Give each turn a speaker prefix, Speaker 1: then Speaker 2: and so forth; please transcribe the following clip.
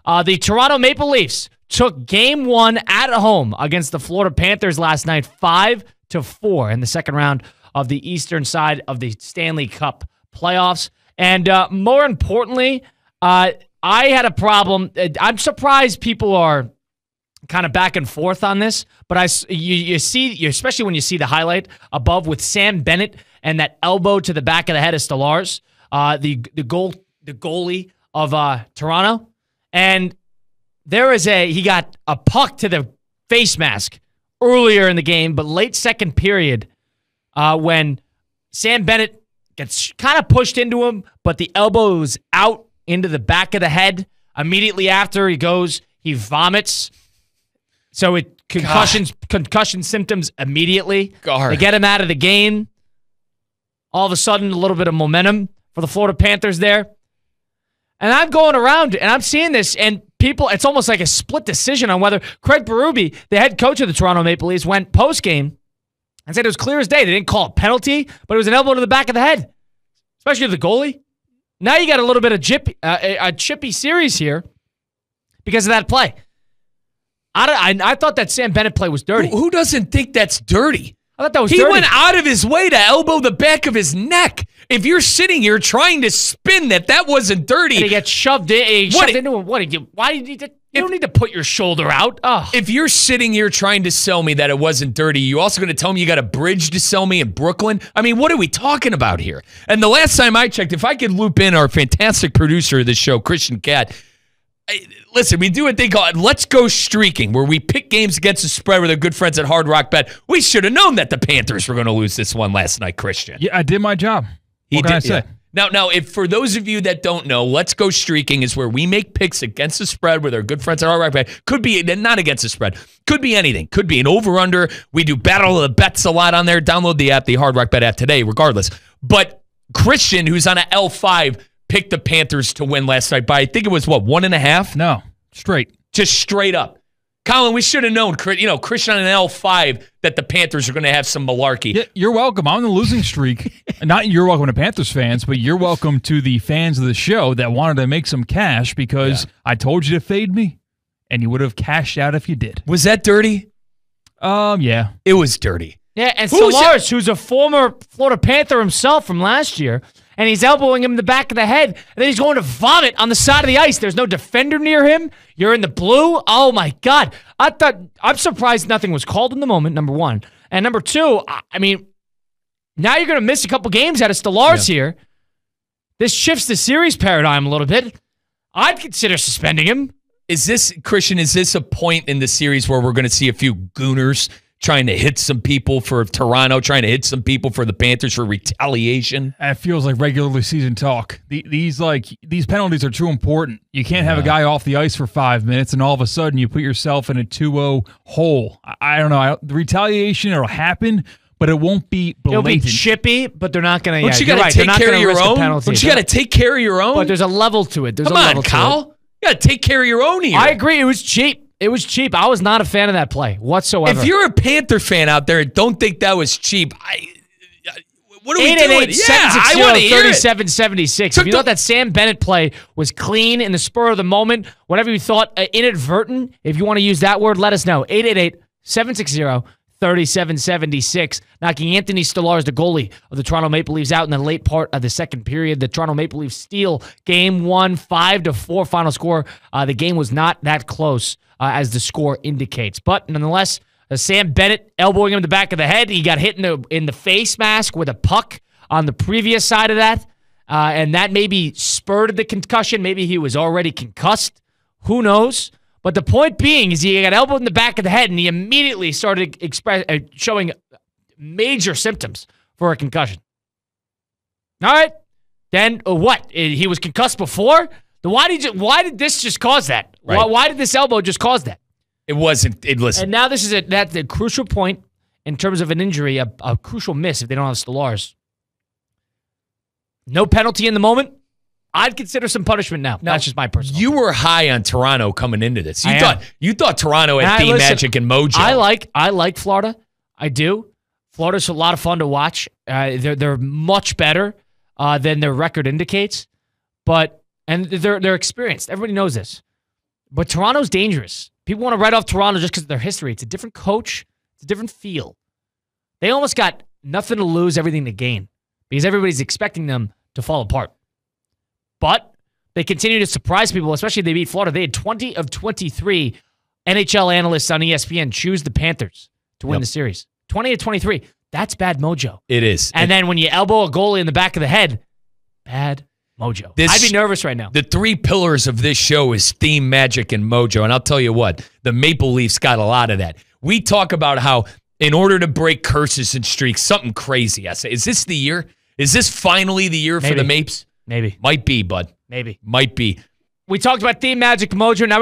Speaker 1: The Toronto Maple Leafs took Game 1 at home against the Florida Panthers last night, 5-4 in the second round of the eastern side of the Stanley Cup playoffs. And more importantly, I had a problem. I'm surprised people are kind of back and forth on this, but you see, especially when you see the highlight above with Sam Bennett and that elbow to the back of the head of Stolarz, the goalie of Toronto, and he got a puck to the face mask earlier in the game, but late second period when Sam Bennett gets kind of pushed into him, but the elbow was out into the back of the head. Immediately after he vomits. So concussion symptoms immediately. They get him out of the game. All of a sudden, a little bit of momentum for the Florida Panthers there. And I'm going around and I'm seeing this, and people, it's almost like a split decision on whether Craig Berube, the head coach of the Toronto Maple Leafs, went post-game and said it was clear as day. They didn't call a penalty, but it was an elbow to the back of the head, especially the goalie. Now you got a little bit of a chippy series here because of that play. I thought that Sam Bennett play was dirty.
Speaker 2: Who doesn't think that's dirty?
Speaker 1: I thought that was dirty.
Speaker 2: He went out of his way to elbow the back of his neck. If you're sitting here trying to spin that wasn't dirty.
Speaker 1: And he gets shoved into him. Why do you need to? You don't need to put your shoulder out. Ugh.
Speaker 2: If you're sitting here trying to sell me that it wasn't dirty, you also going to tell me you got a bridge to sell me in Brooklyn? I mean, what are we talking about here? And the last time I checked, if I could loop in our fantastic producer of this show, Christian Catt, listen, we do a thing called Let's Go Streaking, where we pick games against the spread with our good friends at Hard Rock Bet. We should have known that the Panthers were going to lose this one last night, Christian.
Speaker 3: Yeah, I did my job. What can I say?
Speaker 2: Yeah. Now, if for those of you that don't know, Let's Go Streaking is where we make picks against the spread with our good friends at Hard Rock Bet. Could be not against the spread. Could be anything. Could be an over-under. We do Battle of the Bets a lot on there. Download the app, the Hard Rock Bet app today, regardless. But Christian, who's on an L5, picked the Panthers to win last night by, I think it was, 1.5?
Speaker 3: No, straight.
Speaker 2: Just straight up. Colin, we should have known, Christian on an L5, that the Panthers are going to have some malarkey.
Speaker 3: Yeah, you're welcome. I'm on the losing streak. Not you're welcome to Panthers fans, but you're welcome to the fans of the show that wanted to make some cash because I told you to fade me, and you would have cashed out if you did.
Speaker 2: Was that dirty?
Speaker 3: Yeah.
Speaker 2: It was dirty.
Speaker 1: Yeah, and Stolarz, who's a former Florida Panther himself from last year, and he's elbowing him in the back of the head, and then he's going to vomit on the side of the ice. There's no defender near him. You're in the blue. Oh, my God. I'm surprised nothing was called in the moment, number one. And number two, I mean, now you're going to miss a couple games out of Stolarz here. This shifts the series paradigm a little bit. I'd consider suspending him.
Speaker 2: Christian, is this a point in the series where we're going to see a few gooners trying to hit some people for Toronto, trying to hit some people for the Panthers for retaliation?
Speaker 3: It feels like regular season talk. These penalties are too important. You can't have a guy off the ice for 5 minutes and all of a sudden you put yourself in a 2-0 hole. I don't know. The retaliation, it'll happen, but it won't be blatant.
Speaker 1: It'll be chippy, but they're not going to.
Speaker 2: Don't you got to take care of your own? Don't you got to take care of your own?
Speaker 1: But there's a level to it.
Speaker 2: Come on, Kyle. You got to take care of your own here.
Speaker 1: I agree. It was cheap. It was cheap. I was not a fan of that play whatsoever.
Speaker 2: If you're a Panther fan out there and don't think that was cheap, what are we doing?
Speaker 1: I want to hear 37-76. If you thought that Sam Bennett play was clean in the spur of the moment, whatever you thought, inadvertent, if you want to use that word, let us know. 888-760-3776. Knocking Anthony Stolarz, the goalie of the Toronto Maple Leafs, out in the late part of the second period. The Toronto Maple Leafs steal Game 1, 5-4 final score. The game was not that close as the score indicates. But nonetheless, Sam Bennett elbowing him in the back of the head. He got hit in the face mask with a puck on the previous side of that. And that maybe spurred the concussion. Maybe he was already concussed. Who knows? But the point being is he got elbowed in the back of the head and he immediately started showing major symptoms for a concussion. All right. Then what? He was concussed before? Why did this just cause that? Right. Why did this elbow just cause that?
Speaker 2: It wasn't.
Speaker 1: And now this is that's the crucial point in terms of an injury, a crucial miss if they don't have Stolarz. No penalty in the moment. I'd consider some punishment now. That's just my personal.
Speaker 2: You were high on Toronto coming into this. You thought Toronto had Magic and mojo.
Speaker 1: I like Florida. I do. Florida's a lot of fun to watch. They're much better than their record indicates, and they're experienced. Everybody knows this. But Toronto's dangerous. People want to write off Toronto just because of their history. It's a different coach. It's a different feel. They almost got nothing to lose, everything to gain because everybody's expecting them to fall apart. But they continue to surprise people, especially if they beat Florida. They had 20 of 23 NHL analysts on ESPN choose the Panthers to win the series. 20 of 23. That's bad mojo.
Speaker 2: It is.
Speaker 1: And then when you elbow a goalie in the back of the head, bad mojo. I'd be nervous right now.
Speaker 2: The three pillars of this show is theme, magic, and mojo. And I'll tell you what, the Maple Leafs got a lot of that. We talk about how in order to break curses and streaks, something crazy. I say, is this the year? Is this finally the year for the Mapes?
Speaker 1: Maybe.
Speaker 2: Might be, bud.
Speaker 1: Maybe.
Speaker 2: Might be.
Speaker 1: We talked about theme, magic, mojo. Now we got